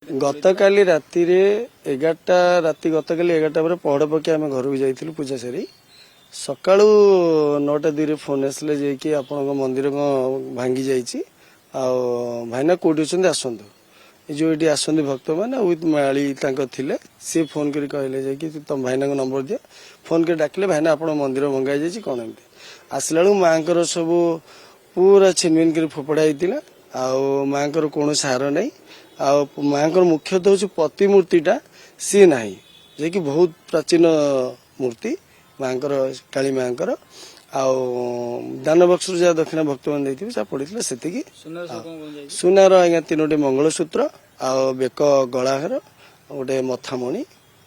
गतकाली राति रे 11टा राति गतकाली 11टा पर पहड़ पके आम घर को जाइलु पूजा सारी सकाळु 9टा 2 रे फोन आसले जे कि आपन मंदिर को भांगी जाइछि आ भाईना कोठी छन आसंतु ए जो एटी आसंती भक्त माने विथ माली तांको थिले से फोन करी कहले जे कि तुम भाईना को नंबर दिया फोन कर डाकले भाईना आपन मंदिर भंगा जाइछि कोन एमते आसलाळु मांकर सब पूरा छिनमिन कर फोपड़ा हितिला आ मांकर कोनो सहारा नहीं आ मांकर मुख्यतः हूँ प्रतिमूर्तिटा सी ना जे कि बहुत प्राचीन मूर्ति मांकर काली मांकर दान बक्स जहाँ दक्षिणा भक्त मैंने पड़ता से सुनार आज्ञा 3टी मंगलसूत्र आ बेक गलाहार गोटे मथामणि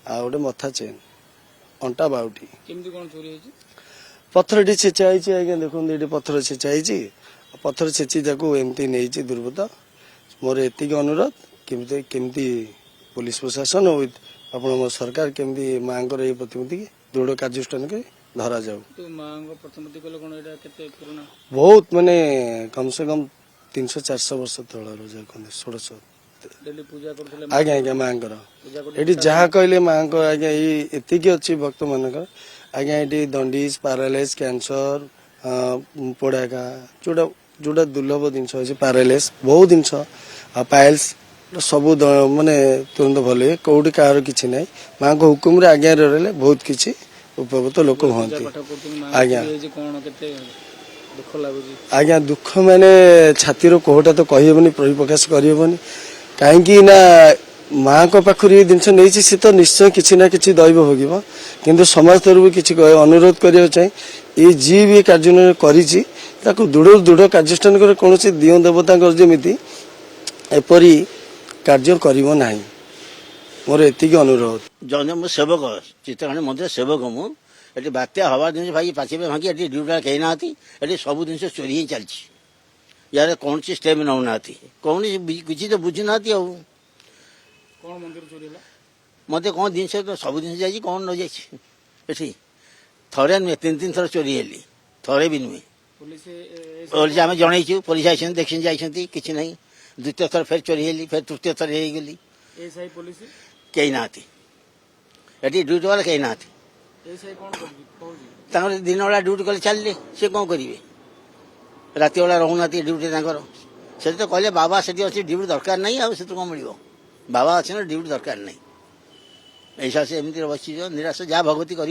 आ गोटे मथा चेन अंटा बाउटी पत्थर टी छेचा आज्ञा देखते पत्थर छेचा पत्थर छेची एमती नहीं दुर्बृत्त मोर एति अनुरोध केमती पुलिस प्रशासन विथ आप सरकार केमती माँ प्रतिमूर्ति दृढ़ कार्यानुष्ठान कर धरा जाऊ बहुत माने कम से कम 300-400 वर्ष तल 1600 आज्ञा आज्ञा माँ ये जहाँ कहले माँ आज्ञा ये अच्छी भक्त मान आज्ञा ये दंडिस पारालाइज कैंसर पोड़ाका जोटा जोटा दुर्लभ जिन पारालाइज बहुत जिन पाइल्स सब माने तुरंत भले कौटी कह कि ना माँ को हुकुम रे आज्ञा रही बहुत किसी उपकृत लोक हमें आज्ञा आज्ञा दुख माने छातीर कोहटा तो कहबनी परिप्रकाश करहबनी कहीं ना माँ को पाखर ये जिन नहीं सी तो निश्चय किसी ना कि दैव भोग किंतु समाज तरफ किसी अनुरोध करने चाहिए ये जी भी कार्य कर दृढ़ कार्यानुष्ठान कर कौन दिव देवता जमी एपरी कार्य करिवो नाही मोर एतिक अनुरोध जन मु सेवक चित्रकाणी मंदिर सेवक मुझे बात्या हवा दिन भाई पाचे भांगी ये ड्यूटा कही ना ये सब जिन चोरी ही चलती यार कौन सी स्टेप नौना कौन किसी तो बुझी ना मत कौन जिन सब जिन जा कौन न जाठी थे नुहे 3 थर चोरी हेली थे भी नुहे पुलिस आम जनईचु पुलिस आई देखी जाती किसी ना द्वितीय थर फिर चोरी हेली फिर तृतीय थर हो गली कई ना ये ड्यूटी वाला कई ना दिन वाला ड्यूटी कले चलिए सी कौन करेंगे राति वाला रोना ड्यूटी से तो कहले बाबा से अच्छी ड्यूटी दरकार नहीं आसे कौन मिल बाबा अच्छे ना ड्यूटी दरकार नहीं ऐसा से एमती बस निराश जहाँ भगवती कर।